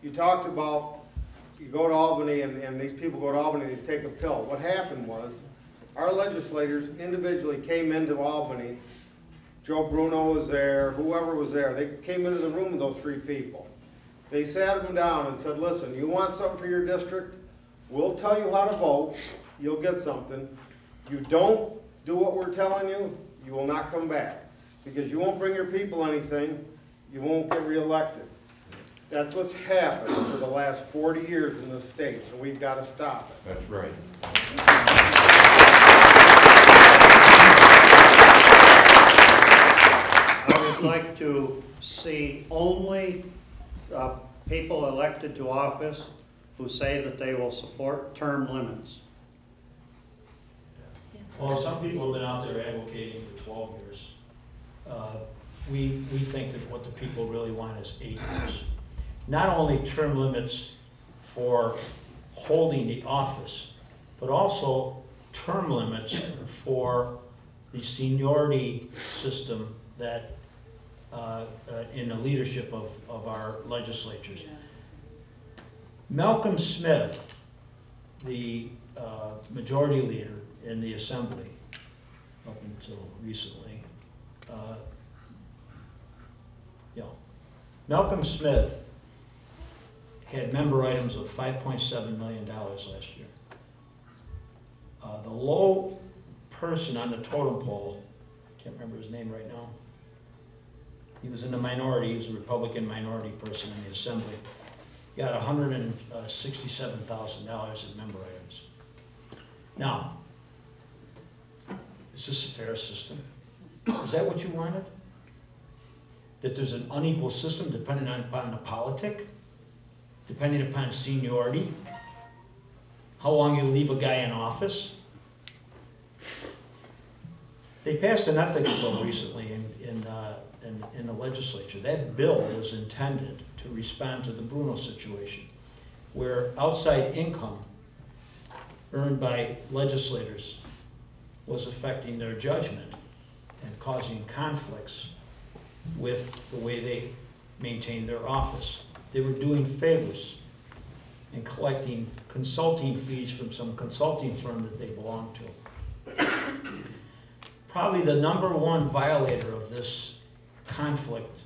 you talked about you go to Albany and these people go to Albany to take a pill. What happened was our legislators individually came into Albany. Joe Bruno was there, whoever was there. They came into the room with those 3 people. They sat them down and said, listen, you want something for your district? We'll tell you how to vote. You'll get something. You don't do what we're telling you, you will not come back. Because you won't bring your people anything, you won't get reelected. That's what's happened for the last 40 years in this state, and we've got to stop it. That's right. I would like to see only people elected to office who say that they will support term limits. Well, some people have been out there advocating for 12 years. We think that what the people really want is 8 years. Not only term limits for holding the office, but also term limits for the seniority system that in the leadership of our legislatures. Malcolm Smith, the majority leader in the assembly up until recently, Malcolm Smith had member items of $5.7 million last year. The low person on the totem pole, I can't remember his name right now, he was in the minority, he was a Republican minority person in the assembly, got $167,000 in member items. Now, is this a fair system? Is that what you wanted? That there's an unequal system depending upon the politic, depending upon seniority, how long you leave a guy in office? They passed an ethics bill recently in the legislature. That bill was intended to respond to the Bruno situation, where outside income earned by legislators was affecting their judgment and causing conflicts with the way they maintained their office. They were doing favors and collecting consulting fees from some consulting firm that they belonged to. Probably the #1 violator of this conflict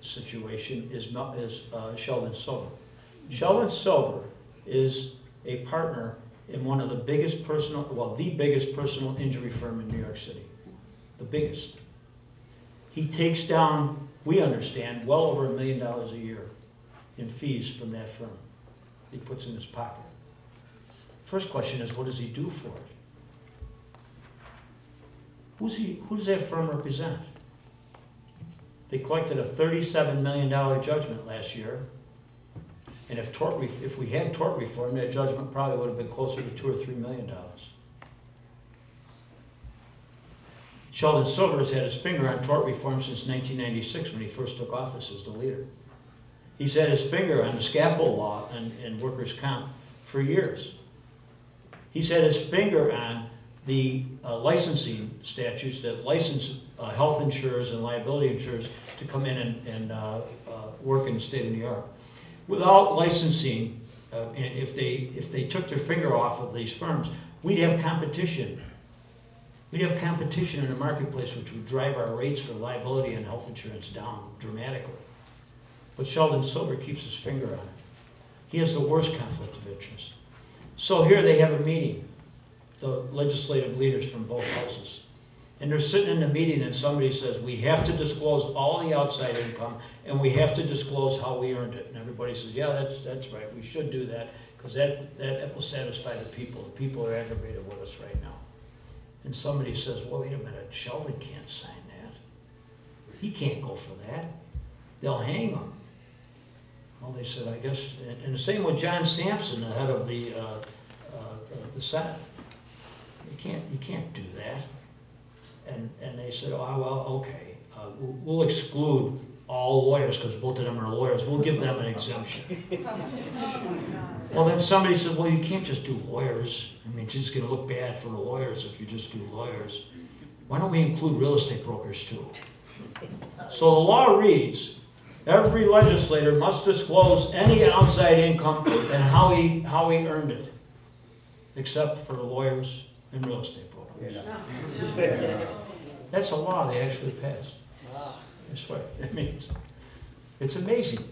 situation is Sheldon Silver. Sheldon Silver is a partner in one of the biggest personal, well, the biggest personal injury firm in New York City. The biggest. He takes down, we understand, well over $1 million a year in fees from that firm. He puts in his pocket. First question is, what does he do for it? Who does that firm represent? They collected a $37 million judgment last year. And if we had tort reform, that judgment probably would have been closer to $2 or $3 million. Sheldon Silver has had his finger on tort reform since 1996 when he first took office as the leader. He's had his finger on the scaffold law and workers' comp for years. He's had his finger on the licensing statutes that license health insurers and liability insurers to come in and work in the state of New York. Without licensing, if they took their finger off of these firms, we'd have competition. We'd have competition in the marketplace, which would drive our rates for liability and health insurance down dramatically. But Sheldon Silver keeps his finger on it. He has the worst conflict of interest. So here they have a meeting, the legislative leaders from both houses. And they're sitting in the meeting and somebody says, we have to disclose all the outside income and we have to disclose how we earned it. And everybody says, yeah, that's right, we should do that because that will satisfy the people. The people are aggravated with us right now. And somebody says, well, wait a minute, Sheldon can't sign that. He can't go for that. They'll hang him. Well, they said, I guess, and the same with John Sampson, the head of the Senate. You can't do that. And they said, oh, well, okay, we'll exclude all lawyers because both of them are lawyers. We'll give them an exemption. Well, then somebody said, well, you can't just do lawyers. I mean, it's just going to look bad for the lawyers if you just do lawyers. Why don't we include real estate brokers too? So the law reads Every legislator must disclose any outside income and how he earned it, except for lawyers and real estate brokers. That's a law they actually passed. I swear. I mean, it's amazing.